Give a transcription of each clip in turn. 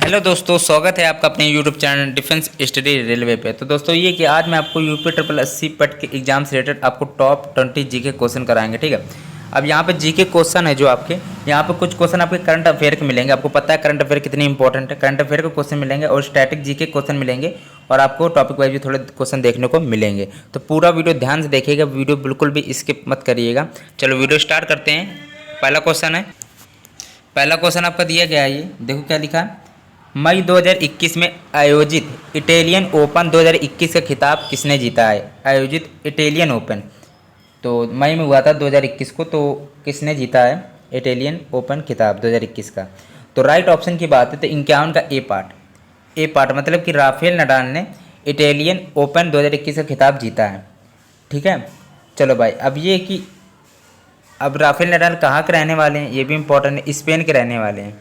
Hello दोस्तों, स्वागत है आपका अपने YouTube channel defence study railway पे। तो दोस्तों ये कि आज मैं आपको यूपी ट्रिपल एससी पट के एग्जाम से रिलेटेड आपको टॉप 20 जीके क्वेश्चन कराएंगे, ठीक है। अब यहाँ पे जीके क्वेश्चन है जो आपके यहाँ पे कुछ क्वेश्चन आपके करंट अफेयर के मिलेंगे। आपको पता है करंट अफेयर कितनी इंपॉर्टेंट है। करंट अफेयर के क्वेश्चन मिलेंगे और स्टैटिक जीके क्वेश्चन मिलेंगे और आपको टॉपिक वाइज भी थोड़े क्वेश्चन देखने को मिलेंगे। तो पूरा वीडियो ध्यान से देखिएगा, वीडियो बिल्कुल भी स्किप मत करिएगा। चलो वीडियो स्टार्ट करते हैं। पहला क्वेश्चन आपका दिया गया है, ये देखो क्या लिखा है। मई 2021 में आयोजित इटालियन ओपन 2021 का खिताब किसने जीता है। आयोजित इटालियन ओपन तो मई में हुआ था 2021 को, तो किसने जीता है इटालियन ओपन खिताब 2021 का। तो राइट ऑप्शन की बात है तो 51 का ए पार्ट मतलब कि राफेल नडाल ने इटालियन ओपन 2021 का खिताब जीता है, ठीक है। चलो भाई, अब ये कि अब राफेल नडाल कहाँ के रहने वाले हैं, ये भी इंपॉर्टेंट है। स्पेन के रहने वाले हैं।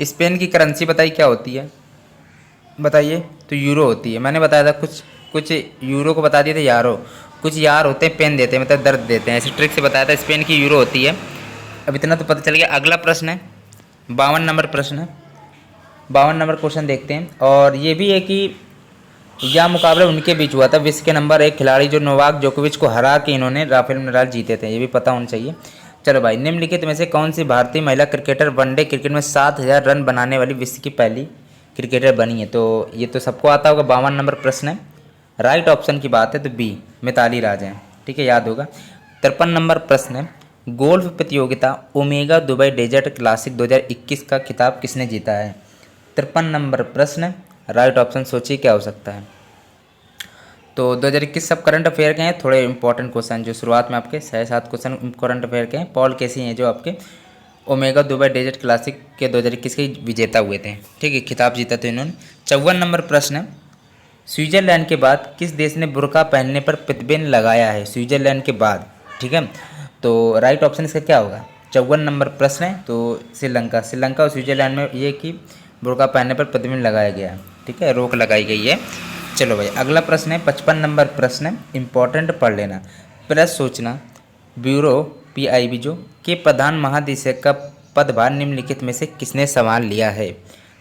स्पेन की करेंसी बताइए क्या होती है, बताइए। तो यूरो होती है। मैंने बताया था कुछ कुछ यूरो को बता दिए थे यारो। कुछ यार होते हैं पेन देते हैं मतलब दर्द देते हैं, ऐसे ट्रिक से बताया था। स्पेन की यूरो होती है। अब इतना तो पता चल गया। अगला प्रश्न है 52 नंबर प्रश्न है। 52 नंबर क्वेश्चन देखते हैं। और ये भी है कि यह मुकाबला उनके बीच हुआ था विश्व के नंबर 1 खिलाड़ी जो नोवाक जोकोविच को हरा के इन्होंने राफेल नडाल जीते थे, ये भी पता होना चाहिए। चलो भाई, निम्नलिखित में से कौन सी भारतीय महिला क्रिकेटर वनडे क्रिकेट में 7000 रन बनाने वाली विश्व की पहली क्रिकेटर बनी है। तो ये तो सबको आता होगा। 52 नंबर प्रश्न है। राइट ऑप्शन की बात है तो बी मिताली राज हैं, ठीक है, याद होगा। 53 नंबर प्रश्न है। गोल्फ प्रतियोगिता ओमेगा दुबई डेजर्ट क्लासिक 2021 का खिताब किसने जीता है। 53 नंबर प्रश्न है। राइट ऑप्शन सोचिए क्या हो सकता है। तो 2021 सब करंट अफेयर के हैं। थोड़े इंपॉर्टेंट क्वेश्चन जो शुरुआत में आपके 6-7 क्वेश्चन करंट अफेयर के हैं। पॉल केसी हैं जो आपके ओमेगा दुबई डेजर्ट क्लासिक के 2021 के विजेता हुए थे, ठीक है, खिताब जीता था इन्होंने। 54 नंबर प्रश्न है। स्विट्जरलैंड के बाद किस देश ने बुर्का पहनने पर प्रतिबंध लगाया है। स्विट्जरलैंड के बाद, ठीक है। तो राइट ऑप्शन इसका क्या होगा। 54 नंबर प्रश्न है। तो श्रीलंका और स्विट्जरलैंड में ये कि बुर्का पहनने पर प्रतिबंध लगाया गया है, ठीक है, रोक लगाई गई है। चलो भाई, अगला प्रश्न है 55 नंबर प्रश्न है, इंपॉर्टेंट पढ़ लेना। प्रेस सूचना ब्यूरो पीआईबी जो के प्रधान महानिदेशक का पदभार निम्नलिखित में से किसने संभाल लिया है।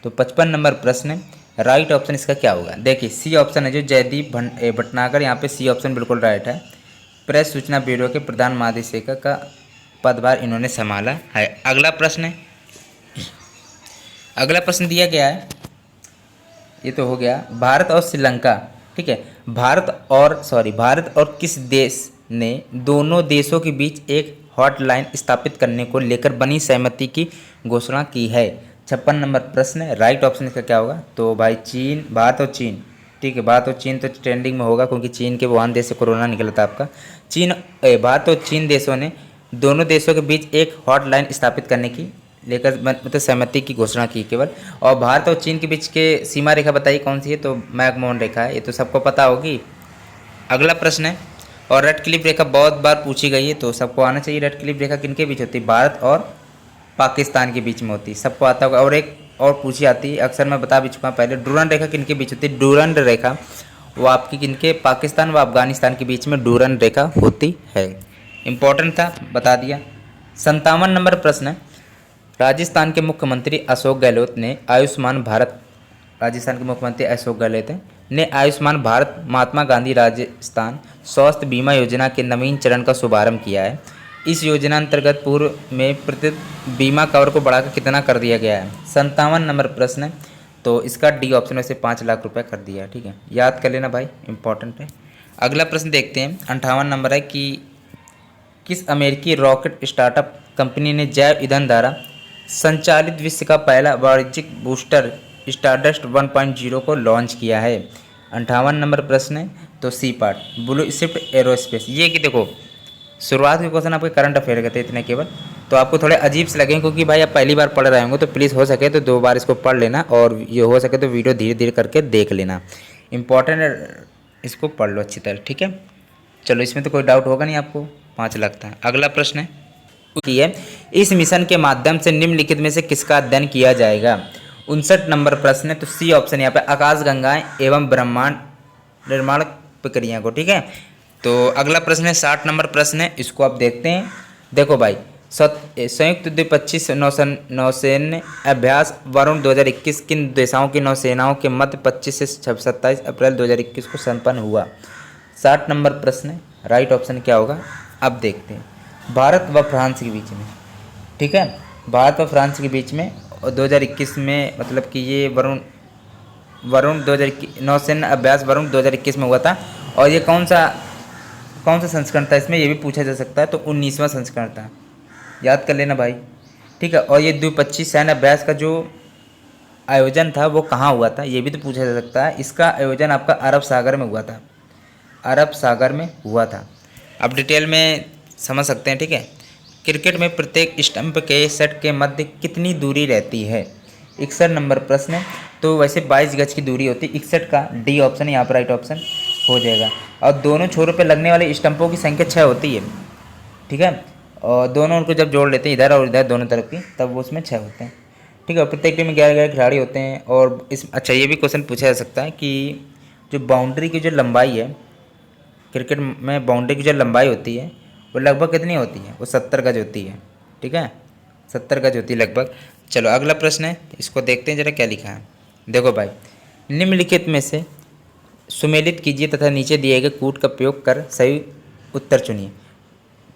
तो 55 नंबर प्रश्न है। राइट ऑप्शन इसका क्या होगा। देखिए सी ऑप्शन है जो जयदीप भटनागर, यहाँ पे सी ऑप्शन बिल्कुल राइट है। प्रेस सूचना ब्यूरो के प्रधान महानिदेशक का पदभार इन्होंने संभाला है। अगला प्रश्न है। अगला प्रश्न दिया गया है, ये तो हो गया भारत और श्रीलंका, ठीक है। भारत और किस देश ने दोनों देशों के बीच एक हॉटलाइन स्थापित करने को लेकर बनी सहमति की घोषणा की है। 56 नंबर प्रश्न है। राइट ऑप्शन इसका क्या होगा। तो भाई चीन, भारत और चीन, ठीक है। भारत और चीन तो ट्रेंडिंग में होगा क्योंकि चीन के वुहान देश से कोरोना निकला था आपका। भारत और चीन देशों ने दोनों देशों के बीच एक हॉटलाइन स्थापित करने की लेकर मतलब सहमति की घोषणा की केवल। और भारत और चीन के बीच के सीमा रेखा बताइए कौन सी है। तो मैकमोहन रेखा है, ये तो सबको पता होगी। अगला प्रश्न है। और रेड क्लिफ रेखा बहुत बार पूछी गई है तो सबको आना चाहिए। रेड क्लिफ रेखा किनके बीच होती है। भारत और पाकिस्तान के बीच में होती है, सबको आता होगा। और एक और पूछी आती है, अक्सर मैं बता भी चुका हूँ पहले। डूरंड रेखा किनके बीच होती है। डूरंड रेखा वो आपकी किनके, पाकिस्तान व अफगानिस्तान के बीच में डूरंड रेखा होती है। इंपॉर्टेंट था, बता दिया। 57 नंबर प्रश्न है। राजस्थान के मुख्यमंत्री अशोक गहलोत ने आयुष्मान भारत ने आयुष्मान भारत महात्मा गांधी राजस्थान स्वास्थ्य बीमा योजना के नवीन चरण का शुभारंभ किया है। इस योजना अंतर्गत पूर्व में प्रत्येक बीमा कवर को बढ़ाकर कितना कर दिया गया है। 57 नंबर प्रश्न है। तो इसका डी ऑप्शन में से 5 लाख रुपए कर दिया है, ठीक है, याद कर लेना भाई, इंपॉर्टेंट है। अगला प्रश्न देखते हैं 58 नंबर है कि किस अमेरिकी रॉकेट स्टार्टअप कंपनी ने जैव ईंधन द्वारा संचालित विश्व का पहला वाणिज्यिक बूस्टर स्टारडस्ट 1.0 को लॉन्च किया है। 58 नंबर प्रश्न है। तो C part Blue Shift aerospace. ये कि देखो शुरुआत के क्वेश्चन आपके करंट अफेयर के थे इतने केवल, तो आपको थोड़े अजीब से लगेंगे क्योंकि भाई आप पहली बार पढ़ रहे होंगे। तो प्लीज़ हो सके तो 2 बार इसको पढ़ लेना और ये हो सके तो वीडियो धीरे धीरे करके देख लेना। इंपॉर्टेंट इसको पढ़ लो अच्छी तरह, ठीक है। चलो इसमें तो कोई डाउट होगा नहीं आपको, 5 लगता है। अगला प्रश्न है की है इस मिशन के माध्यम से निम्नलिखित में से किसका अध्ययन किया जाएगा। 59 नंबर प्रश्न है। तो सी ऑप्शन यहाँ पे आकाशगंगाएं एवं ब्रह्मांड निर्माण प्रक्रिया को, ठीक है। तो अगला प्रश्न है 60 नंबर प्रश्न है, इसको आप देखते हैं। देखो भाई संयुक्त द्विपक्षीय नौसैन्य अभ्यास वरुण 2021 किन देशों की नौसेनाओं के मध्य 25 से 27 अप्रैल 2021 को संपन्न हुआ? 60 नंबर प्रश्न है, राइट ऑप्शन क्या होगा? अब देखते हैं। भारत व फ्रांस के बीच में, ठीक है, भारत व फ्रांस के बीच में 2021 में, मतलब कि ये वरुण 2021 नौसेना अभ्यास वरुण 2021 में हुआ था। और ये कौन सा संस्करण था इसमें, ये भी पूछा जा सकता है। तो 19वां संस्करण था, याद कर लेना भाई, ठीक है। और ये द्विपक्षीय सैन्य अभ्यास का जो आयोजन था वो कहाँ हुआ था, ये भी तो पूछा जा सकता है। इसका आयोजन आपका अरब सागर में हुआ था, अरब सागर में हुआ था। अब डिटेल में समझ सकते हैं, ठीक है। क्रिकेट में प्रत्येक स्टंप के सेट के मध्य कितनी दूरी रहती है? 61 नंबर प्रश्न है। तो वैसे 22 गज की दूरी होती है, 61 का डी ऑप्शन यहाँ पर राइट ऑप्शन हो जाएगा। और दोनों छोरों पे लगने वाले स्टंपों की संख्या 6 होती है, ठीक है। और दोनों उनको जब जोड़ लेते हैं इधर और इधर दोनों तरफ की, तब वो उसमें 6 होते हैं, ठीक है। प्रत्येक टीम में 11 खिलाड़ी होते हैं। और इस अच्छा ये भी क्वेश्चन पूछा जा सकता है कि जो बाउंड्री की जो लंबाई है, क्रिकेट में बाउंड्री की जो लंबाई होती है वो लगभग कितनी होती है? वो 70 गज होती है, ठीक है, 70 गज होती है लगभग। चलो अगला प्रश्न है, इसको देखते हैं जरा क्या लिखा है। देखो भाई, निम्नलिखित में से सुमेलित कीजिए तथा नीचे दिए गए कूट का प्रयोग कर सही उत्तर चुनिए,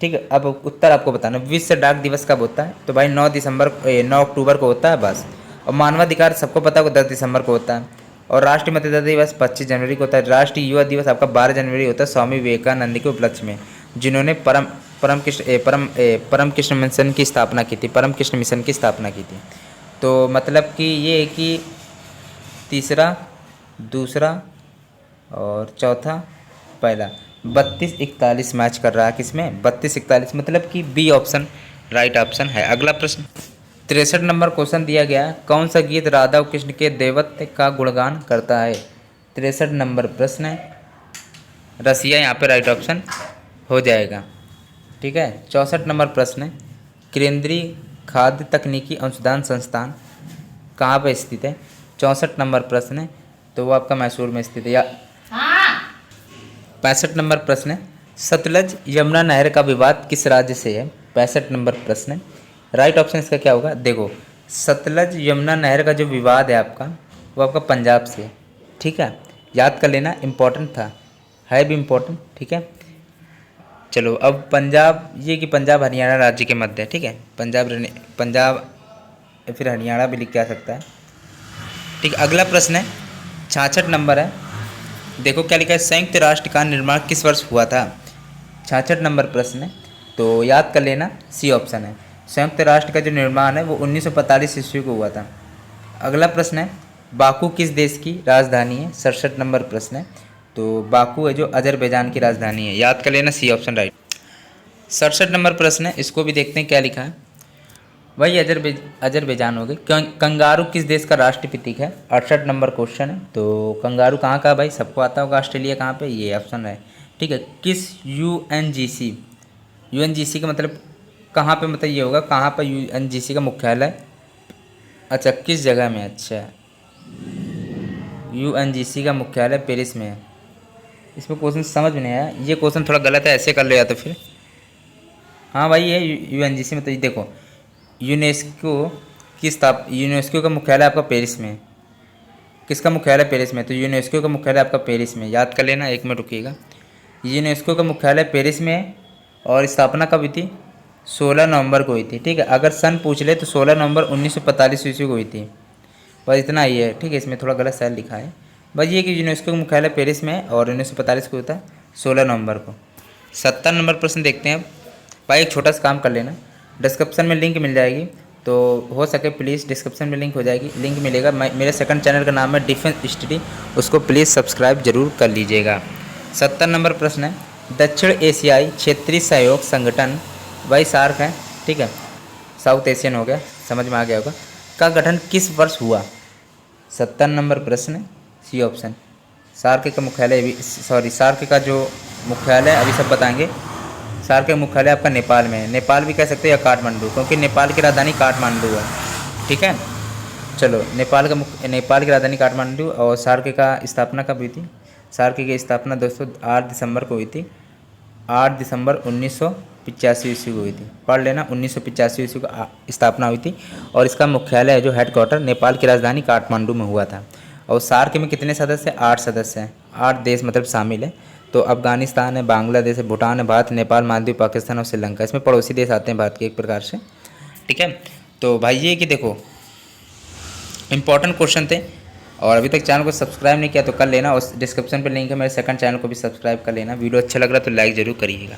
ठीक है। अब उत्तर आपको बताना। विश्व डाक दिवस कब होता है? तो भाई 9 अक्टूबर को होता है बस। और मानवाधिकार सबको पता है 10 दिसंबर को होता है। और राष्ट्रीय मतदाता दिवस 25 जनवरी को होता है। राष्ट्रीय युवा दिवस आपका 12 जनवरी होता है, स्वामी विवेकानंद के उपलक्ष्य में, जिन्होंने परम कृष्ण मिशन की स्थापना की थी, परम कृष्ण मिशन की स्थापना की थी। तो मतलब कि ये है कि तीसरा, दूसरा और चौथा, पहला 32-41 मैच कर रहा है किसमें? 32-41, मतलब कि बी ऑप्शन राइट ऑप्शन है। अगला प्रश्न 63 नंबर क्वेश्चन दिया गया है, कौन सा गीत राधा और कृष्ण के देवत्व का गुणगान करता है? 63 नंबर प्रश्न है, रसिया यहाँ पे राइट ऑप्शन हो जाएगा, ठीक है। 64 नंबर प्रश्न है, केंद्रीय खाद्य तकनीकी अनुसंधान संस्थान कहाँ पर स्थित है? 64 नंबर प्रश्न है, तो वो आपका मैसूर में स्थित है। या 65 नंबर प्रश्न है, सतलज यमुना नहर का विवाद किस राज्य से है? 65 नंबर प्रश्न है, राइट ऑप्शन इसका क्या होगा? देखो, सतलज यमुना नहर का जो विवाद है आपका, वो आपका पंजाब से है, ठीक है, याद कर लेना, इम्पोर्टेंट था, है भी इम्पोर्टेंट, ठीक है। चलो अब पंजाब, ये कि पंजाब हरियाणा राज्य के मध्य है, ठीक है, पंजाब या फिर हरियाणा भी लिख के आ सकता है, ठीक। अगला प्रश्न है 66 नंबर है, देखो क्या लिखा है, संयुक्त राष्ट्र का निर्माण किस वर्ष हुआ था? 66 नंबर प्रश्न है, तो याद कर लेना, सी ऑप्शन है। संयुक्त राष्ट्र का जो निर्माण है वो 1945 ईस्वी को हुआ था। अगला प्रश्न है, बाकू किस देश की राजधानी है? 67 नंबर प्रश्न है, तो बाकू है जो अजरबैजान की राजधानी है, याद कर लेना, सी ऑप्शन राइट। 67 नंबर प्रश्न है, इसको भी देखते हैं क्या लिखा है। वही अजरबैजान हो गई। कंगारू किस देश का राष्ट्रीय प्रतीक है? 68 नंबर क्वेश्चन है, तो कंगारू कहाँ का भाई, सबको आता होगा, ऑस्ट्रेलिया कहाँ पे, ये ऑप्शन है, ठीक है। किस यूएनजीसी का मतलब कहाँ पे, मतलब ये होगा कहाँ पर यूएनजीसी का मुख्यालय, अच्छा किस जगह में, अच्छा यूएनजीसी का मुख्यालय पेरिस में है। इसमें क्वेश्चन समझ में नहीं आया, ये क्वेश्चन थोड़ा गलत है, ऐसे कर लिया तो फिर, हाँ भाई ये यूएनजीसी में, तो ये देखो यूनेस्को का मुख्यालय आपका पेरिस में है। किसका मुख्यालय पेरिस में? तो यूनेस्को का मुख्यालय आपका पेरिस में, याद कर लेना, एक मिनट रुकिएगा। यूनेस्को का मुख्यालय पेरिस में है और स्थापना कब हुई थी? 16 नवंबर को हुई थी, ठीक है। अगर सन पूछ ले तो 16 नवंबर 1945 ईस्वी को हुई थी, बस इतना ही है, ठीक है। इसमें थोड़ा गलत शायद लिखा है, बस ये कि यूनेस्को का मुख्यालय पेरिस में है और 1945 को होता है 16 नवंबर को। 70 नंबर प्रश्न देखते हैं भाई, एक छोटा सा काम कर लेना, डिस्क्रिप्शन में लिंक मिल जाएगी, तो हो सके प्लीज़ डिस्क्रिप्शन में लिंक हो जाएगी, लिंक मिलेगा। मेरे सेकंड चैनल का नाम है डिफेंस स्टडी, उसको प्लीज़ सब्सक्राइब जरूर कर लीजिएगा। 70 नंबर प्रश्न है, दक्षिण एशियाई क्षेत्रीय सहयोग संगठन, वही सार्क है, ठीक है, साउथ एशियन हो गया, समझ में आ गया होगा, का गठन किस वर्ष हुआ? 70 नंबर प्रश्न है, सी ऑप्शन। सार्क का मुख्यालय सार्क का जो मुख्यालय अभी सब बताएंगे। सार्क का मुख्यालय आपका नेपाल में है, नेपाल भी कह सकते हैं या काठमांडू, क्योंकि नेपाल की राजधानी काठमांडू है, ठीक है। चलो नेपाल की राजधानी काठमांडू। और सार्क का स्थापना कब हुई थी? सार्क की स्थापना दोस्तों 8 दिसंबर को हुई थी, 8 दिसंबर 1985 ईस्वी को हुई थी, पढ़ लेना। 1985 ईस्वी को स्थापना हुई थी और इसका मुख्यालय है जो हेडक्वार्टर नेपाल की राजधानी काठमांडू में हुआ था। और सार्क में कितने सदस्य हैं? 8 सदस्य हैं, 8 देश मतलब शामिल है। तो अफगानिस्तान है, बांग्लादेश है, भूटान है, भारत, नेपाल, मालदीव, पाकिस्तान और श्रीलंका, इसमें पड़ोसी देश आते हैं भारत के एक प्रकार से। ठीक है, तो भाई ये कि देखो इंपॉर्टेंट क्वेश्चन थे। और अभी तक चैनल को सब्सक्राइब नहीं किया तो कर लेना, और डिस्क्रिप्शन पे लिंक है मेरे सेकंड चैनल को भी सब्सक्राइब कर लेना। वीडियो अच्छा लग रहा है तो लाइक ज़रूर करिएगा।